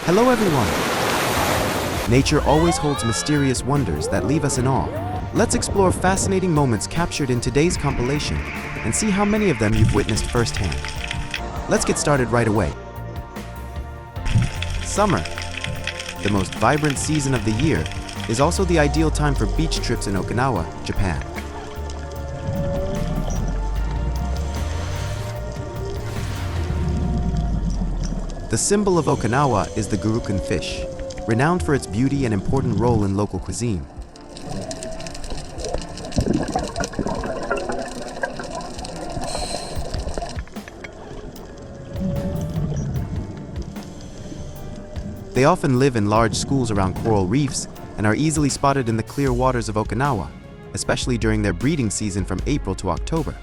Hello everyone! Nature always holds mysterious wonders that leave us in awe. Let's explore fascinating moments captured in today's compilation and see how many of them you've witnessed firsthand. Let's get started right away. Summer, the most vibrant season of the year, is also the ideal time for beach trips in Okinawa, Japan. The symbol of Okinawa is the gurukan fish, renowned for its beauty and important role in local cuisine. They often live in large schools around coral reefs and are easily spotted in the clear waters of Okinawa, especially during their breeding season from April to October.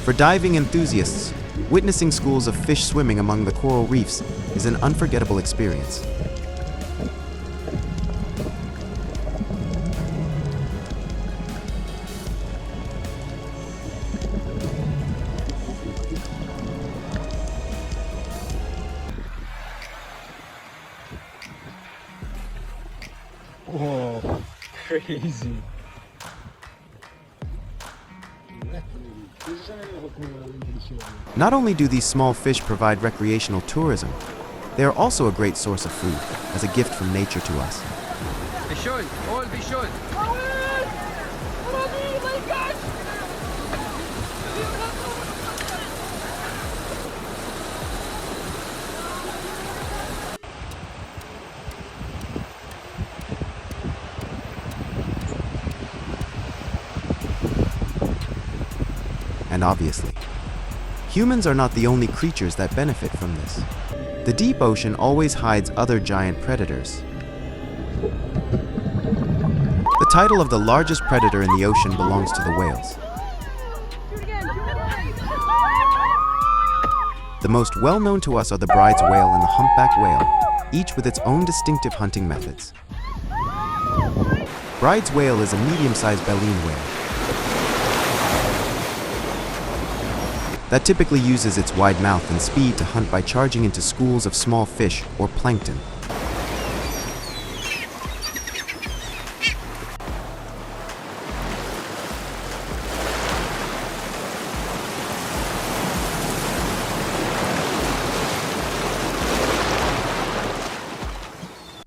For diving enthusiasts, witnessing schools of fish swimming among the coral reefs is an unforgettable experience. Whoa, crazy. Not only do these small fish provide recreational tourism, they are also a great source of food, as a gift from nature to us. Bishul, all Bishul. And obviously, humans are not the only creatures that benefit from this. The deep ocean always hides other giant predators. The title of the largest predator in the ocean belongs to the whales. The most well-known to us are the bride's whale and the humpback whale, each with its own distinctive hunting methods. Bride's whale is a medium-sized baleen whale that typically uses its wide mouth and speed to hunt by charging into schools of small fish or plankton.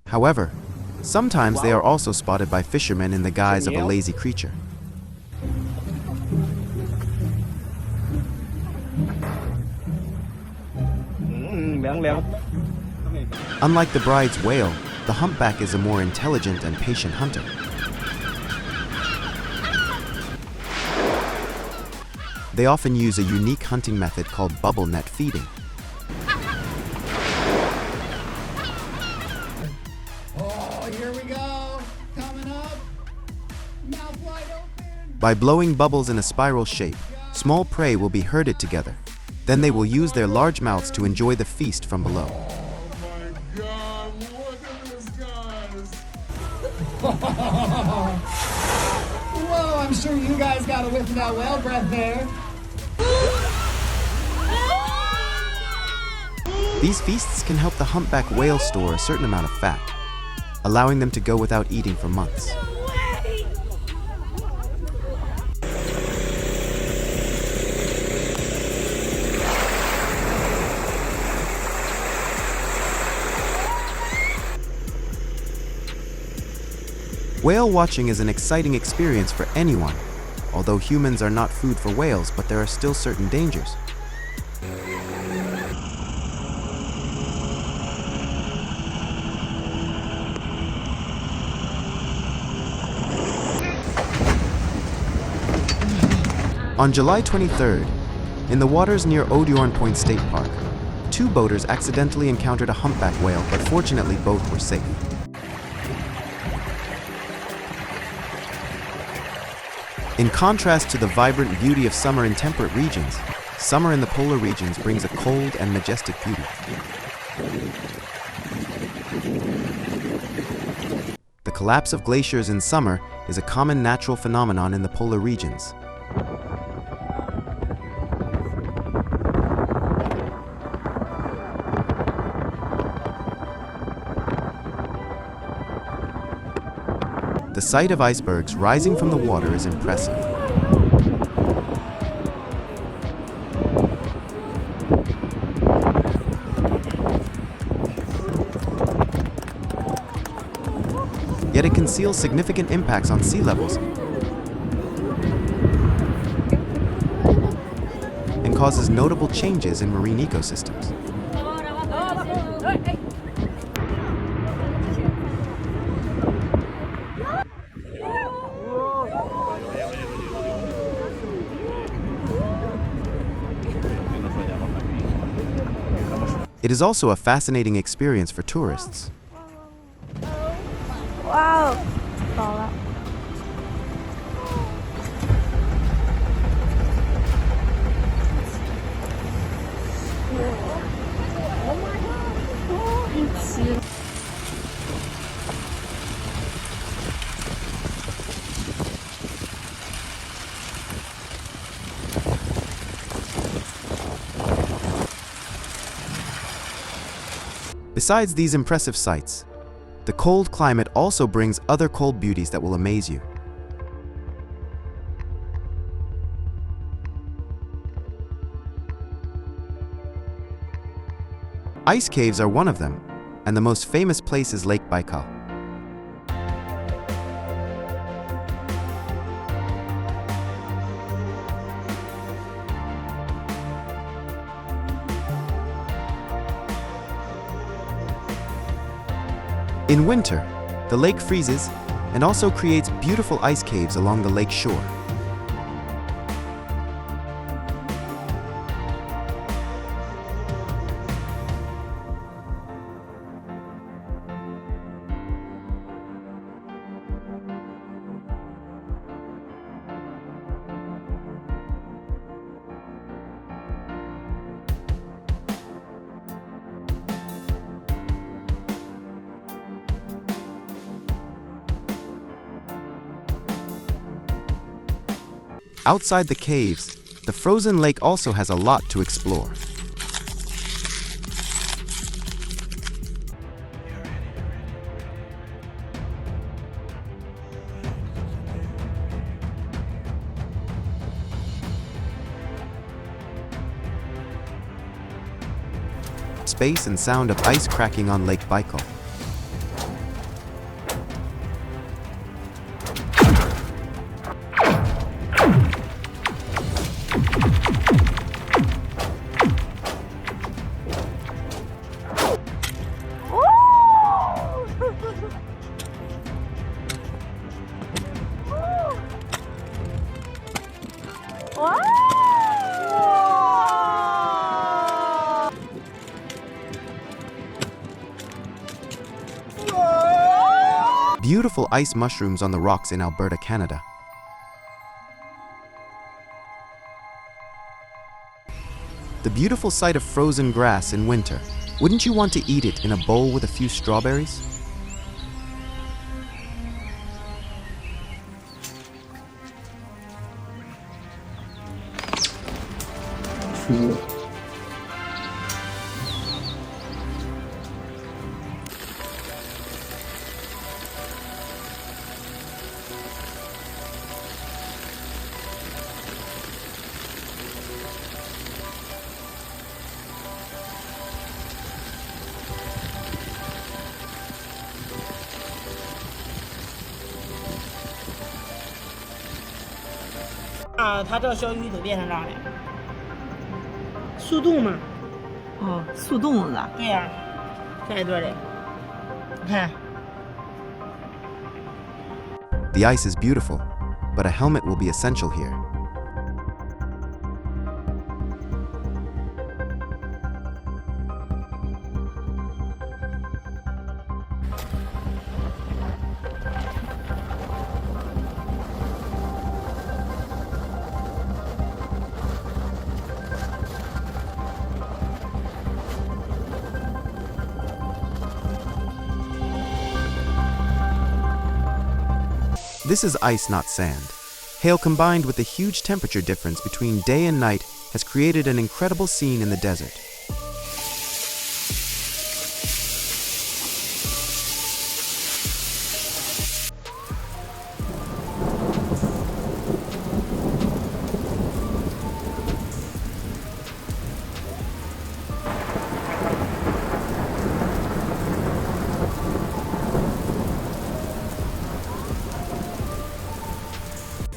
However, sometimes they are also spotted by fishermen in the guise of a lazy creature. Unlike the bride's whale, the humpback is a more intelligent and patient hunter. They often use a unique hunting method called bubble net feeding. Oh, here we go. Coming up. Mouth wide open. By blowing bubbles in a spiral shape, small prey will be herded together. Then they will use their large mouths to enjoy the feast from below. Oh my God, look at this, guys. Whoa, I'm sure you guys got a whiff of that whale breath there. These feasts can help the humpback whale store a certain amount of fat, allowing them to go without eating for months. Whale watching is an exciting experience for anyone, although humans are not food for whales, but there are still certain dangers. On July 23rd, in the waters near Odiorn Point State Park, two boaters accidentally encountered a humpback whale, but fortunately both were safe. In contrast to the vibrant beauty of summer in temperate regions, summer in the polar regions brings a cold and majestic beauty. collapse of glaciers in summer is a common natural phenomenon in the polar regions. The sight of icebergs rising from the water is impressive. Yet it conceals significant impacts on sea levels and causes notable changes in marine ecosystems. It is also a fascinating experience for tourists. 哇哦，饱了。Besides these impressive sights, the cold climate also brings other cold beauties that will amaze you. Ice caves are one of them, and the most famous place is Lake Baikal. In winter, the lake freezes and also creates beautiful ice caves along the lake shore. Outside the caves, the frozen lake also has a lot to explore. Space and sound of ice cracking on Lake Baikal. Beautiful ice mushrooms on the rocks in Alberta, Canada. The beautiful sight of frozen grass in winter. Wouldn't you want to eat it in a bowl with a few strawberries?它这小鱼都变成这样的，速冻嘛。哦，速冻的。对呀、这一对的，你看。 The ice is beautiful, but a helmet will be essential here. This is ice, not sand. Hail combined with the huge temperature difference between day and night has created an incredible scene in the desert.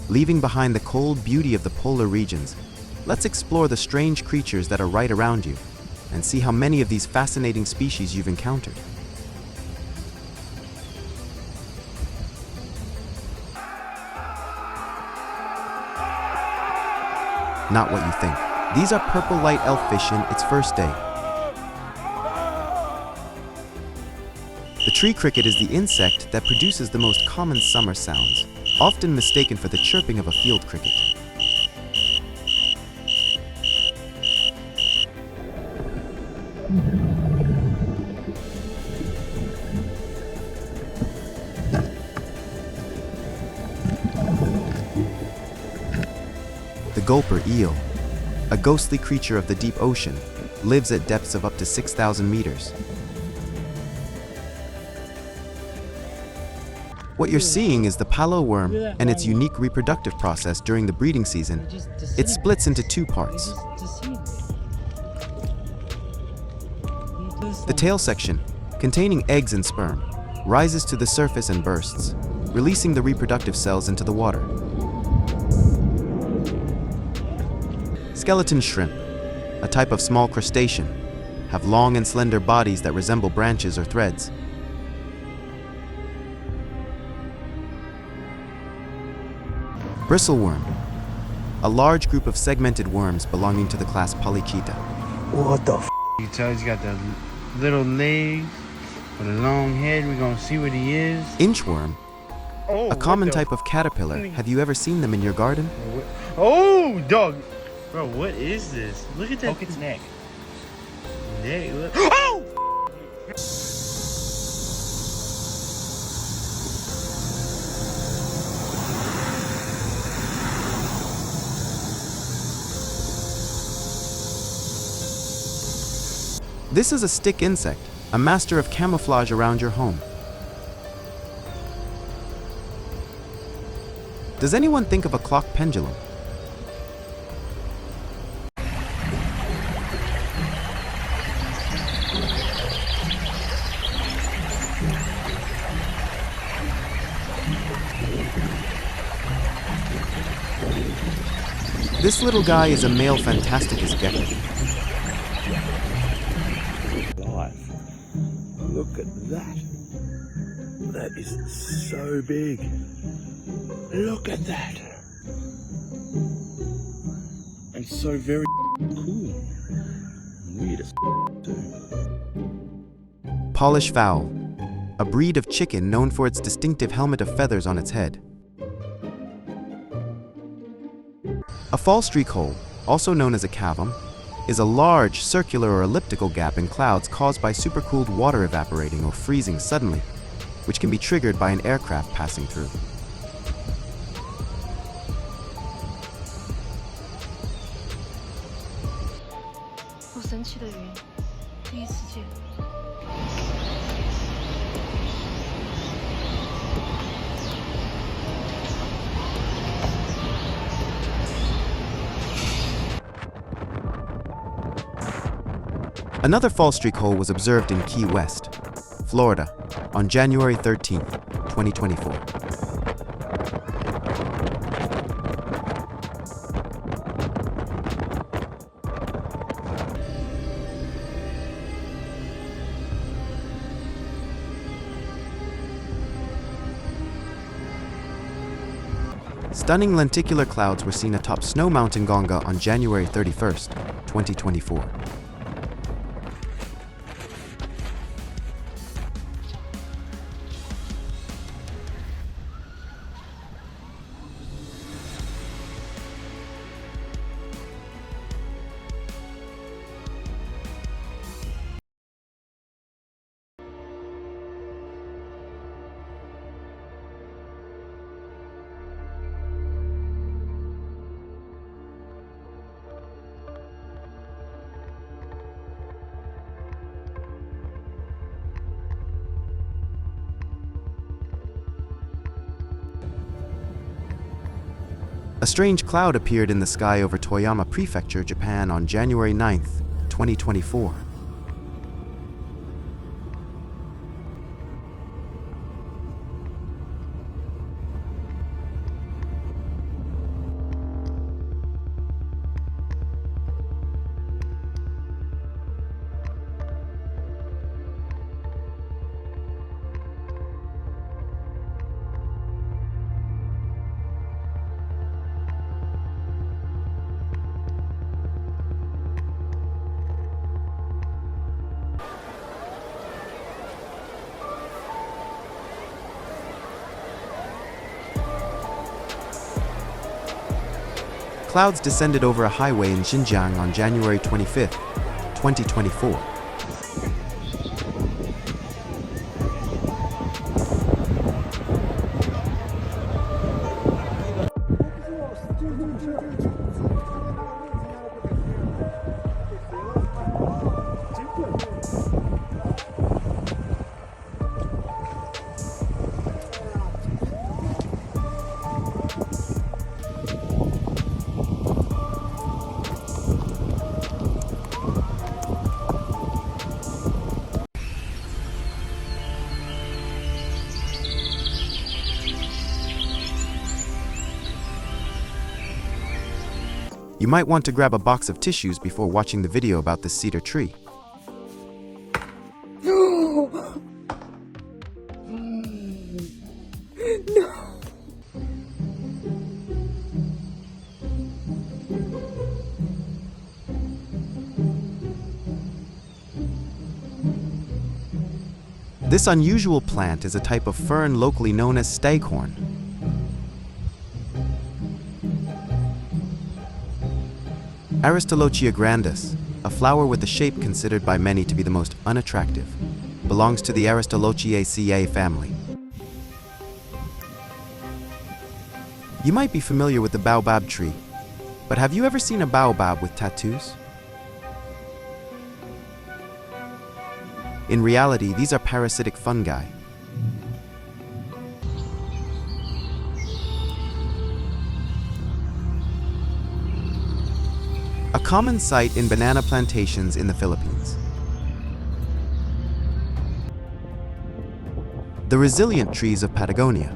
Leaving behind the cold beauty of the polar regions, let's explore the strange creatures that are right around you and see how many of these fascinating species you've encountered. Not what you think. These are purple light elffish in its first day. The tree cricket is the insect that produces the most common summer sounds, often mistaken for the chirping of a field cricket. The gulper eel, a ghostly creature of the deep ocean, lives at depths of up to 6,000 meters. What you're seeing is the palo worm and its unique reproductive process during the breeding season. It splits into two parts. The tail section, containing eggs and sperm, rises to the surface and bursts, releasing the reproductive cells into the water. Skeleton shrimp, a type of small crustacean, have long and slender bodies that resemble branches or threads. Bristleworm, a large group of segmented worms belonging to the class Polychaeta. What the f? You tell he's got the little legs with a long head. We're gonna see what he is. Inchworm, a common type of caterpillar. Have you ever seen them in your garden? Oh, dog. Bro, what is this? Look at that. Poke its neck. Neck, look. Oh! This is a stick insect, a master of camouflage around your home. Does anyone think of a clock pendulum? This little guy is a male Fantasticus gecko. Look at that. That is so big. Look at that. And so very cool. Weird as too. Polish fowl, a breed of chicken known for its distinctive helmet of feathers on its head. A fall streak hole, also known as a cavum, is a large circular or elliptical gap in clouds caused by supercooled water evaporating or freezing suddenly, which can be triggered by an aircraft passing through. Another fall streak hole was observed in Key West, Florida, on January 13, 2024. Stunning lenticular clouds were seen atop Snow Mountain Gonga on January 31, 2024. A strange cloud appeared in the sky over Toyama Prefecture, Japan on January 9th, 2024. Clouds descended over a highway in Xinjiang on January 25th, 2024. You might want to grab a box of tissues before watching the video about this cedar tree. This unusual plant is a type of fern locally known as staghorn. Aristolochia grandis, a flower with a shape considered by many to be the most unattractive, belongs to the Aristolochiaceae family. You might be familiar with the baobab tree, but have you ever seen a baobab with tattoos? In reality, these are parasitic fungi. A common sight in banana plantations in the Philippines. The resilient trees of Patagonia.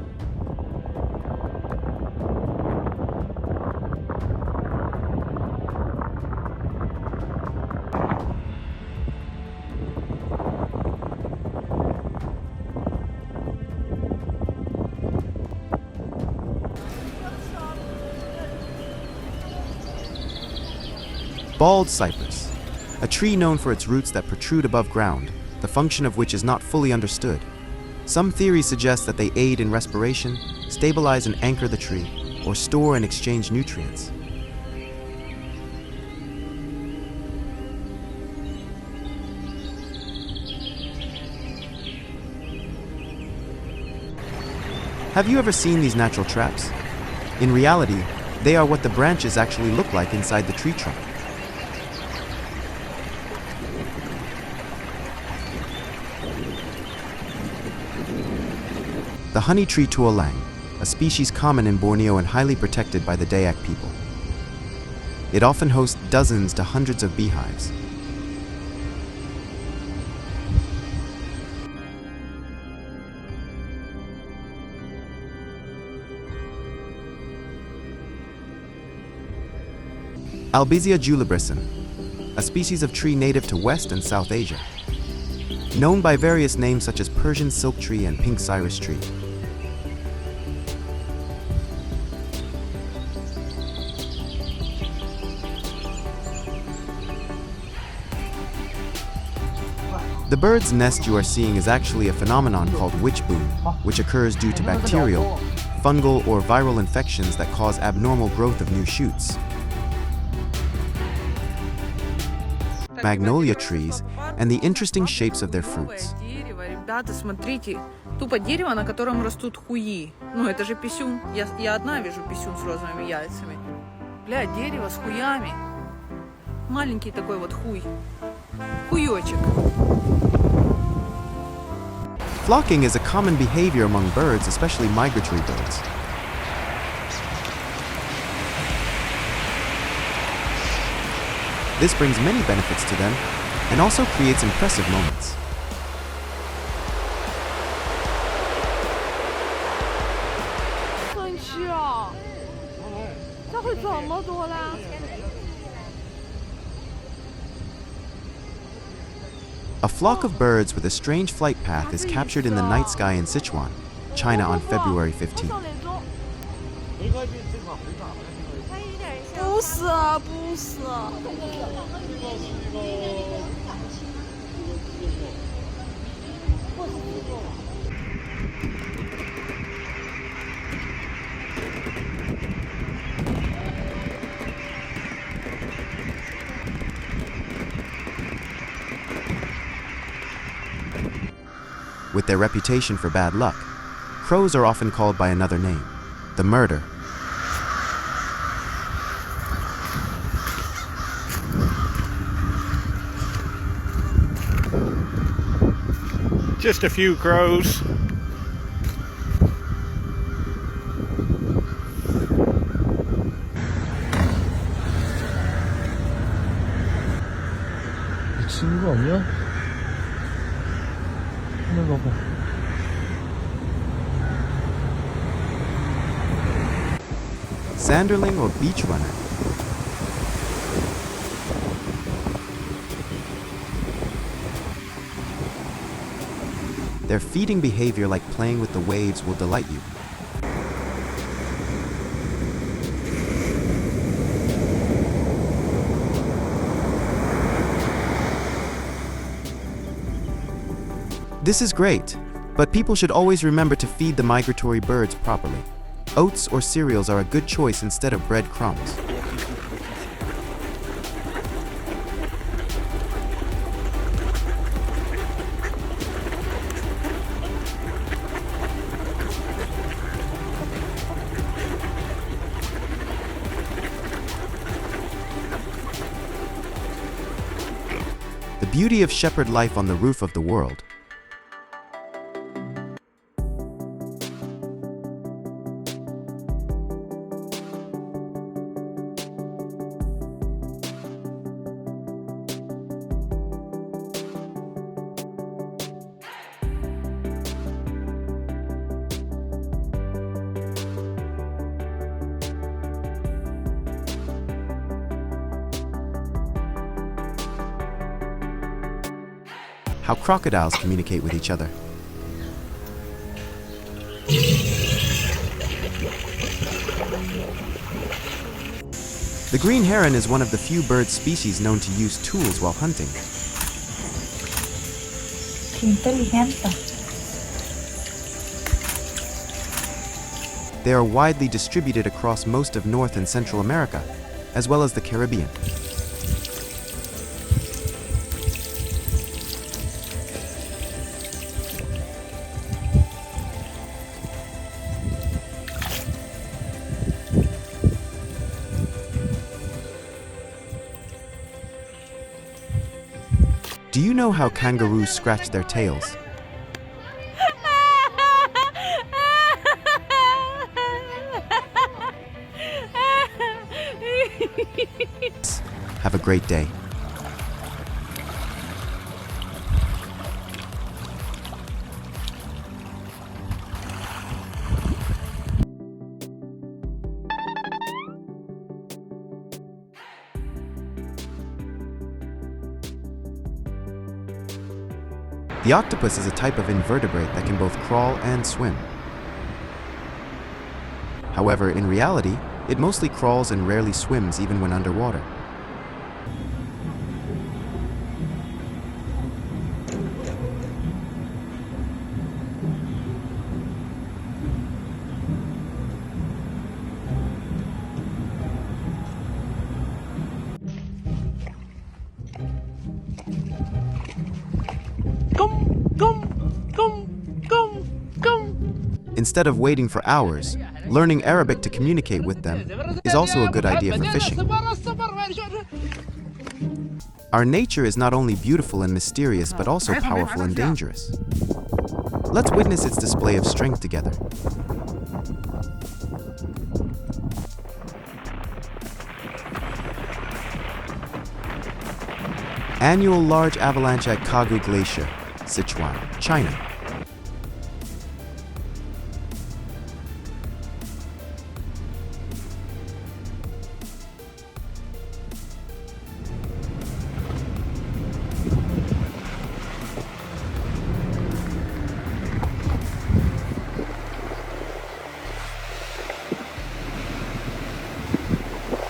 Bald cypress, a tree known for its roots that protrude above ground, the function of which is not fully understood. Some theories suggest that they aid in respiration, stabilize and anchor the tree, or store and exchange nutrients. Have you ever seen these natural traps? In reality, they are what the branches actually look like inside the tree trunk. The honey tree tuolang, a species common in Borneo and highly protected by the Dayak people. It often hosts dozens to hundreds of beehives. Albizia julibrisson, a species of tree native to West and South Asia, known by various names such as Persian silk tree and pink cyrus tree. The bird's nest you are seeing is actually a phenomenon called witch boom, which occurs due to bacterial, fungal, or viral infections that cause abnormal growth of new shoots. Magnolia trees and the interesting shapes of their fruits. Ребята, смотрите, тупо дерево, на котором растут хуи. Ну, это же писюн. Я одна вижу писюн с розовыми яйцами. Бля, дерево с хуями. Маленький такой вот хуй. Хуёчек. Flocking is a common behavior among birds, especially migratory birds. This brings many benefits to them and also creates impressive moments. A flock of birds with a strange flight path is captured in the night sky in Sichuan, China on February 15. 不是啊，不是啊。With their reputation for bad luck, crows are often called by another name, the murder. Just a few crows. 친구가 없냐? 하나가 봐. Sanderling or beach runner. Their feeding behavior, like playing with the waves, will delight you. This is great, but people should always remember to feed the migratory birds properly. Oats or cereals are a good choice instead of breadcrumbs. The beauty of shepherd life on the roof of the world. How crocodiles communicate with each other. The green heron is one of the few bird species known to use tools while hunting. Qué inteligente. They are widely distributed across most of North and Central America, as well as the Caribbean. Do you know how kangaroos scratch their tails? Have a great day. The octopus is a type of invertebrate that can both crawl and swim. However, in reality, it mostly crawls and rarely swims even when underwater. Instead of waiting for hours, learning Arabic to communicate with them is also a good idea for fishing. Our nature is not only beautiful and mysterious, but also powerful and dangerous. Let's witness its display of strength together. Annual large avalanche at Kagu Glacier, Sichuan, China.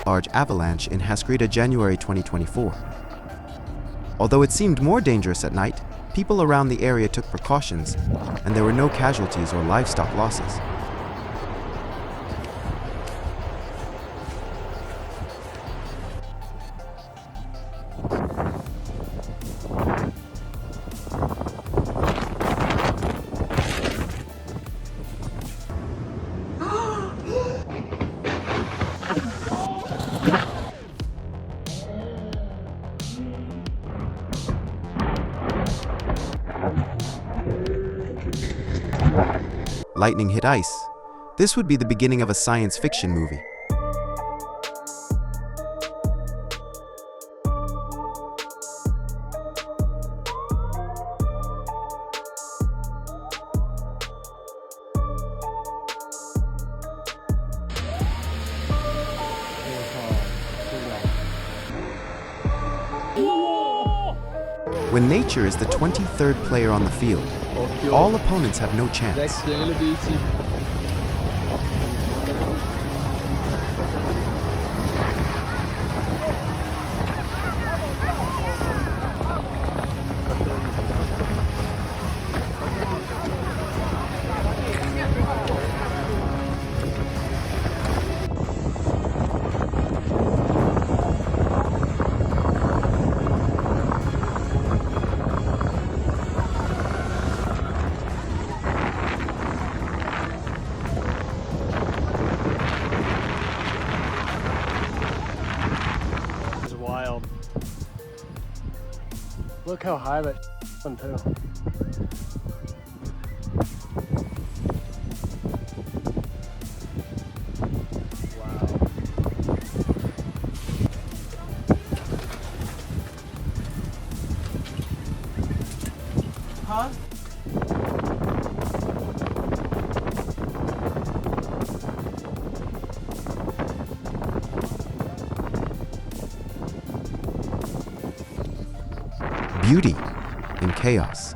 Large avalanche in Haskrita, January 2024. Although it seemed more dangerous at night, people around the area took precautions, and there were no casualties or livestock losses. Lightning hit ice. This would be the beginning of a science fiction movie. When nature is the 23rd player on the field, all opponents have no chance. Look how high that one too. Huh? Beauty in chaos.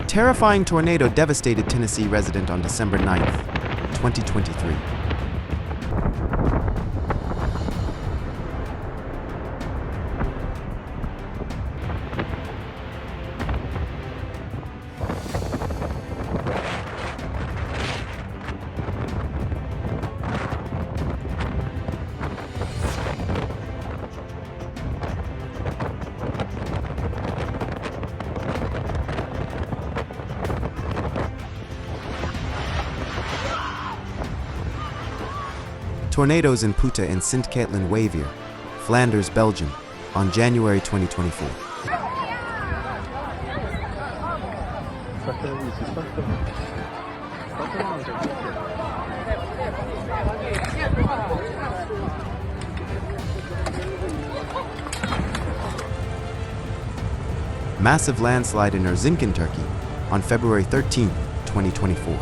Terrifying tornado devastated Tennessee resident on December 9th, 2023. Tornadoes in Puta and Sint-Katlen-Wavier, Flanders, Belgium, on January 2024. Massive landslide in Erzincan, Turkey, on February 13, 2024.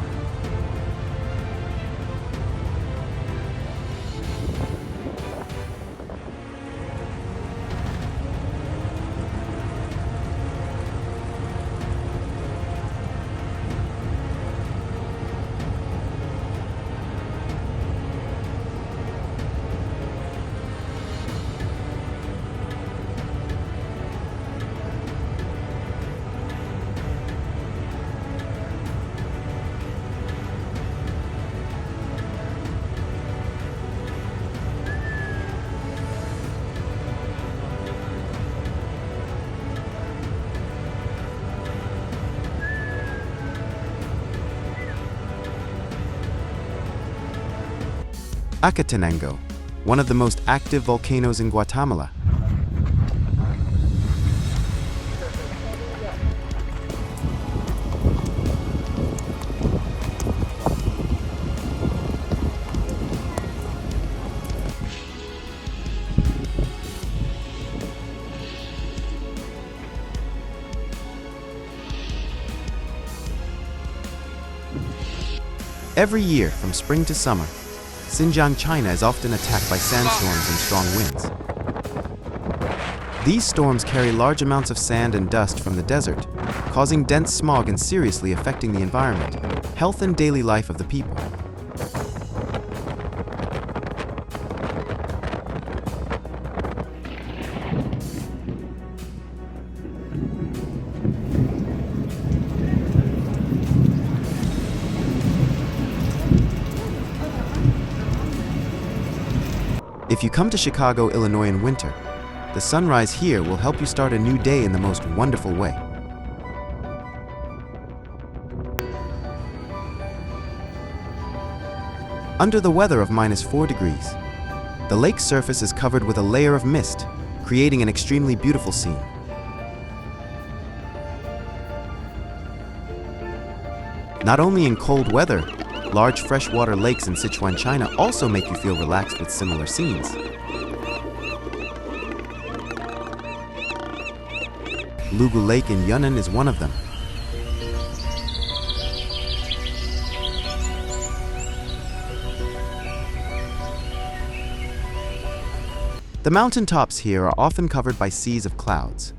Akatanango, one of the most active volcanoes in Guatemala. Every year, from spring to summer, Xinjiang, China is often attacked by sandstorms and strong winds. These storms carry large amounts of sand and dust from the desert, causing dense smog and seriously affecting the environment, health and daily life of the people. If you come to Chicago, Illinois in winter, the sunrise here will help you start a new day in the most wonderful way. Under the weather of -4 degrees, the lake's surface is covered with a layer of mist, creating an extremely beautiful scene. Not only in cold weather, large freshwater lakes in Sichuan, China also make you feel relaxed with similar scenes. Lugu Lake in Yunnan is one of them. The mountaintops here are often covered by seas of clouds.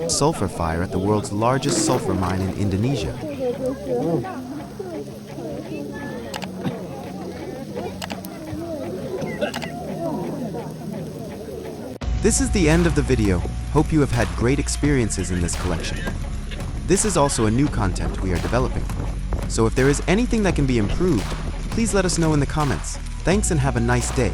Sulfur fire at the world's largest sulfur mine in Indonesia. This is the end of the video. Hope you have had great experiences in this collection. This is also a new content we are developing. So if there is anything that can be improved, please let us know in the comments. Thanks and have a nice day.